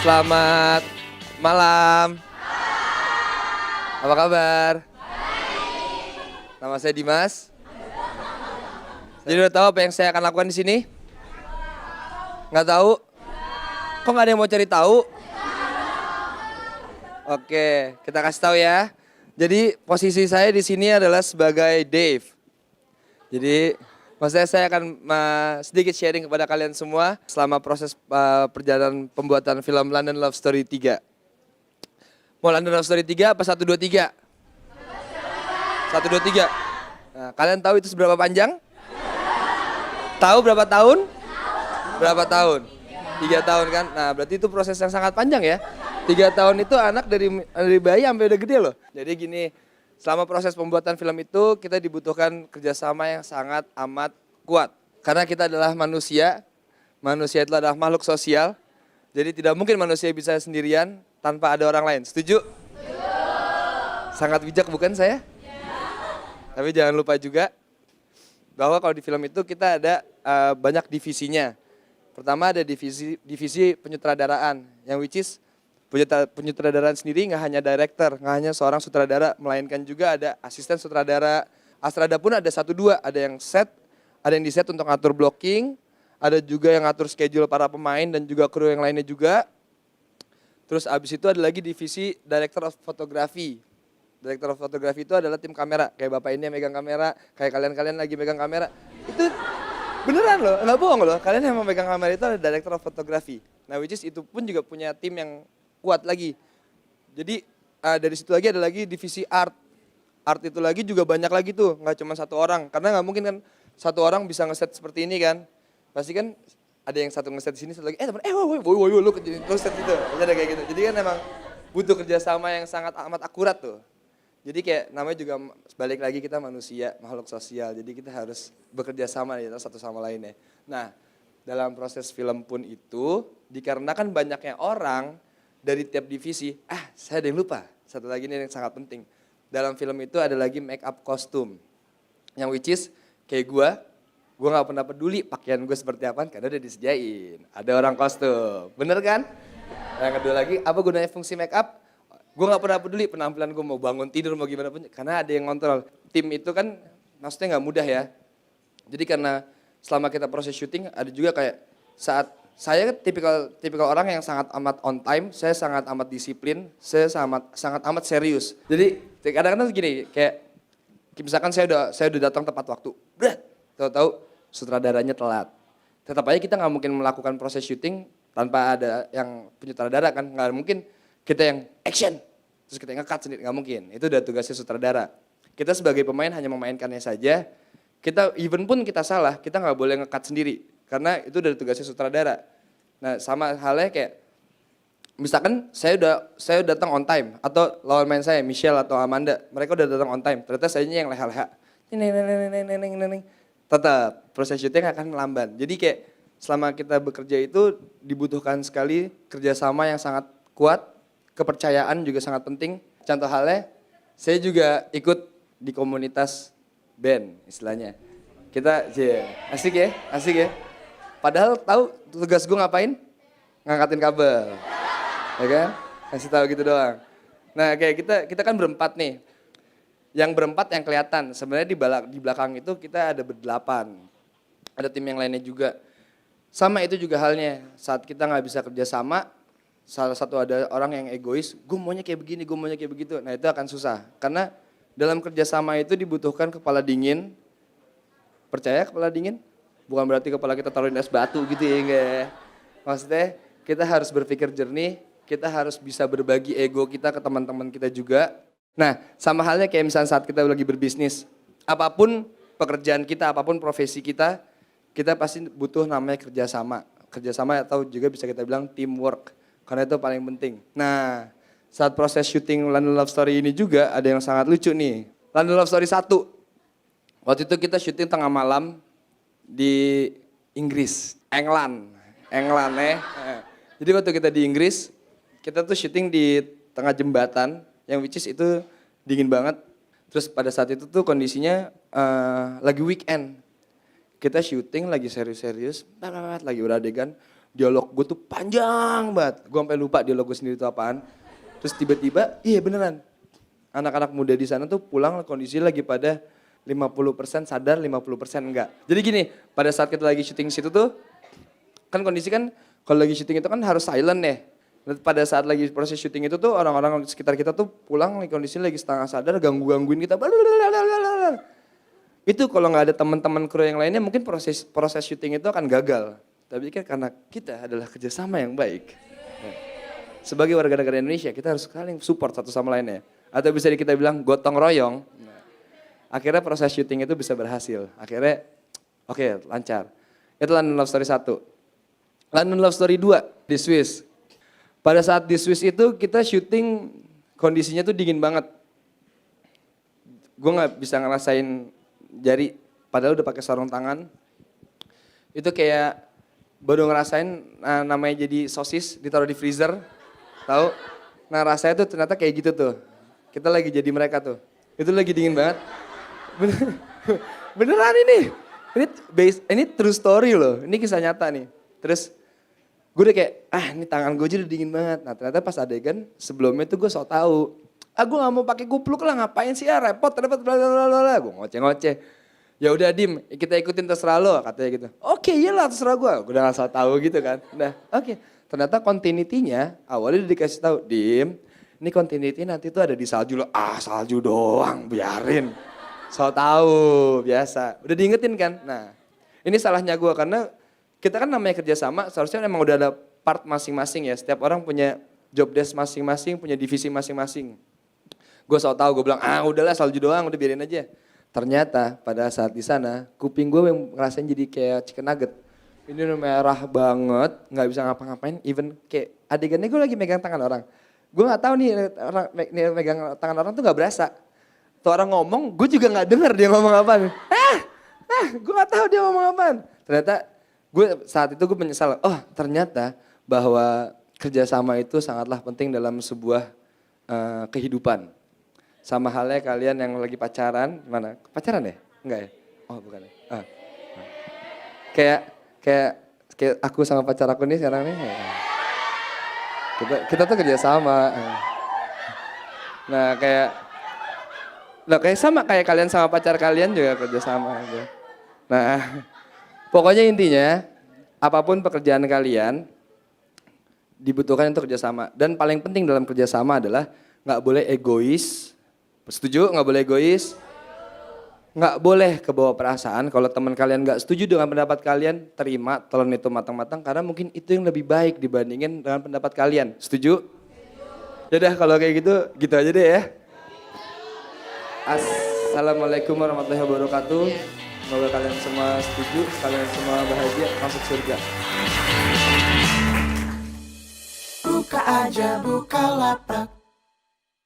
Selamat malam. Apa kabar? Nama saya Dimas. Jadi udah tahu apa yang saya akan lakukan di sini? Nggak tahu? Kok nggak ada yang mau cari tahu? Oke, kita kasih tahu ya. Jadi posisi saya di sini adalah sebagai Dave. Jadi maksudnya saya akan sedikit sharing kepada kalian semua selama proses perjalanan pembuatan film London Love Story 3. Mau London Love Story 3 apa 1, 2, 3? 1, 2, 3. Nah, kalian tahu itu seberapa panjang? Tahu berapa tahun? Berapa tahun? 3 tahun kan? Nah berarti itu proses yang sangat panjang ya. 3 tahun itu anak dari bayi sampai udah gede loh. Jadi gini, selama proses pembuatan film itu kita dibutuhkan kerjasama yang sangat amat kuat. Karena kita adalah manusia, manusia itu adalah makhluk sosial. Jadi tidak mungkin manusia bisa sendirian tanpa ada orang lain. Setuju? Sangat bijak bukan saya? Tapi jangan lupa juga bahwa kalau di film itu kita ada banyak divisinya. Pertama ada divisi penyutradaraan, yang which is penyutradaraan sendiri nggak hanya director, nggak hanya seorang sutradara, melainkan juga ada asisten sutradara. Astrada pun ada 1, 2, ada yang set, ada yang di set untuk ngatur blocking, ada juga yang ngatur schedule para pemain dan juga kru yang lainnya juga. Terus abis itu ada lagi divisi director of photography. Director of photography itu adalah tim kamera, kayak bapak ini yang megang kamera, kayak kalian-kalian lagi megang kamera. Itu beneran loh, nggak bohong loh, kalian yang memegang kamera itu ada director of photography. Nah which is itu pun juga punya tim yang kuat lagi. Jadi dari situ lagi ada lagi divisi art. Art itu lagi juga banyak lagi tuh, nggak cuma 1 orang. Karena nggak mungkin kan 1 orang bisa ngeset seperti ini kan. Pasti kan ada yang satu ngeset di sini, satu lagi teman, woi lu terus set itu. Ada kayak gitu. Jadi kan memang butuh kerjasama yang sangat amat akurat tuh. Jadi kayak namanya juga balik lagi kita manusia, makhluk sosial. Jadi kita harus bekerja sama ya satu sama lainnya. Nah dalam proses film pun itu dikarenakan banyaknya orang dari tiap divisi, saya ada yang lupa. Satu lagi nih yang sangat penting. Dalam film itu ada lagi make up kostum. Yang which is kayak gue gak pernah peduli pakaian gue seperti apa karena udah disediain. Ada orang kostum, bener kan? Yang kedua lagi, apa gunanya fungsi make up? Gue gak pernah peduli penampilan gue mau bangun tidur mau gimana pun, karena ada yang ngontrol. Tim itu kan maksudnya gak mudah ya. Jadi karena selama kita proses syuting ada juga kayak saat saya tipikal orang yang sangat amat on time, saya sangat amat disiplin, saya sangat amat serius. Jadi kadang-kadang gini, kayak misalkan saya udah datang tepat waktu, tahu-tahu sutradaranya telat. Tetap aja kita nggak mungkin melakukan proses syuting tanpa ada yang penyutradara kan, nggak mungkin kita yang action terus kita nge-cut sendiri, nggak mungkin. Itu udah tugasnya sutradara. Kita sebagai pemain hanya memainkannya saja. Kita even pun kita salah, kita nggak boleh nge-cut sendiri. Karena itu dari tugasnya sutradara. Nah sama halnya kayak, misalkan saya datang on time, atau lawan main saya, Michelle atau Amanda, mereka udah datang on time, ternyata saya yang leha-leha. Tetap proses syuting akan lamban. Jadi kayak selama kita bekerja itu dibutuhkan sekali kerjasama yang sangat kuat, kepercayaan juga sangat penting. Contoh halnya, saya juga ikut di komunitas band istilahnya. Kita, asik ya. Padahal tahu tugas gue ngapain? Ngangkatin kabel, ya kan? Kasih tahu gitu doang. Nah kayak kita kan berempat nih. Yang berempat yang kelihatan. Sebenarnya di belakang itu kita ada berdelapan. Ada tim yang lainnya juga. Sama itu juga halnya. Saat kita nggak bisa kerja sama, salah satu ada orang yang egois. Gue maunya kayak begini, gue maunya kayak begitu. Nah itu akan susah. Karena dalam kerjasama itu dibutuhkan kepala dingin. Percaya kepala dingin? Bukan berarti kepala kita taruhin es batu gitu ya, enggak. Maksudnya kita harus berpikir jernih, kita harus bisa berbagi ego kita ke teman-teman kita juga. Nah sama halnya kayak misalnya saat kita lagi berbisnis, apapun pekerjaan kita, apapun profesi kita pasti butuh namanya kerjasama. Kerjasama atau juga bisa kita bilang teamwork, karena itu paling penting. Nah saat proses syuting London Love Story ini juga ada yang sangat lucu nih. London Love Story 1, waktu itu kita syuting tengah malam, di Inggris, England ya. Jadi waktu kita di Inggris, kita tuh syuting di tengah jembatan, yang which is itu dingin banget. Terus pada saat itu tuh kondisinya lagi weekend. Kita syuting lagi serius-serius, lagi beradegan. Dialog gue tuh panjang banget. Gue sampai lupa dialog gue sendiri itu apaan. Terus tiba-tiba, iya beneran. Anak-anak muda di sana tuh pulang kondisi lagi pada 50% sadar, 50% enggak. Jadi gini, pada saat kita lagi syuting situ tuh, kan kondisi kan kalau lagi syuting itu kan harus silent ya. Pada saat lagi proses syuting itu tuh orang-orang sekitar kita tuh pulang kondisi lagi setengah sadar, gangguin kita. Itu kalau nggak ada teman-teman kru yang lainnya mungkin proses syuting itu akan gagal. Tapi kan karena kita adalah kerjasama yang baik. Sebagai warga negara Indonesia kita harus saling support satu sama lainnya. Atau bisa kita bilang gotong royong. Akhirnya proses syuting itu bisa berhasil. Akhirnya oke, lancar. Itu London Love Story 1. London Love Story 2 di Swiss. Pada saat di Swiss itu kita syuting kondisinya tuh dingin banget. Gue nggak bisa ngerasain jari, padahal udah pakai sarung tangan. Itu kayak baru ngerasain namanya jadi sosis ditaruh di freezer, tahu? Nah rasanya tuh ternyata kayak gitu tuh. Kita lagi jadi mereka tuh. Itu lagi dingin banget. Beneran ini. Ini true story loh. Ini kisah nyata nih. Terus gue udah kayak, ini tangan gue aja udah dingin banget. Nah ternyata pas adegan sebelumnya tuh gue sok tahu. Gue gak mau pakai kupluk lah, ngapain sih ya, repot. Blablabla. Gue ngoceh-ngoceh. Ya udah Dim, kita ikutin terserah lo, katanya gitu. Oke, iyalah terserah gue. Gue udah gak salah tahu gitu kan. Nah, oke. Ternyata continuity-nya awalnya udah dikasih tahu, Dim, ini continuity nanti tuh ada di salju lo. Salju doang, biarin. So tahu, biasa. Udah diingetin kan? Nah, ini salahnya gue karena kita kan namanya kerjasama, seharusnya memang udah ada part masing-masing ya. Setiap orang punya job desk masing-masing, punya divisi masing-masing. Gue so tahu, gue bilang, udahlah salju doang, udah biarin aja. Ternyata pada saat di sana, kuping gue yang ngerasain jadi kayak chicken nugget. Ini merah banget, nggak bisa ngapa-ngapain. Even kayak adegannya gue lagi megang tangan orang. Gue nggak tahu nih orang megang tangan orang tuh nggak berasa. Tuh orang ngomong, gue juga nggak dengar dia ngomong apaan. Gue nggak tahu dia ngomong apaan. Ternyata gue saat itu gue menyesal. Oh ternyata bahwa kerjasama itu sangatlah penting dalam sebuah kehidupan. Sama halnya kalian yang lagi pacaran, mana? Pacaran ya? Enggak ya? Oh bukan ya? Kayak aku sama pacar aku nih sekarang nih. Kita tuh kerja sama. Nah kayak sama kayak kalian sama pacar kalian juga kerja sama. Nah pokoknya intinya apapun pekerjaan kalian dibutuhkan untuk kerjasama. Dan paling penting dalam kerjasama adalah nggak boleh egois. Setuju? Nggak boleh egois? Nggak boleh kebawa perasaan. Kalau teman kalian nggak setuju dengan pendapat kalian, terima, telan itu matang-matang. Karena mungkin itu yang lebih baik dibandingin dengan pendapat kalian. Setuju? Yaudah kalau kayak gitu aja deh ya. Assalamualaikum warahmatullahi wabarakatuh. Semoga kalian semua setuju, kalian semua bahagia masuk surga. Buka aja, buka lapak.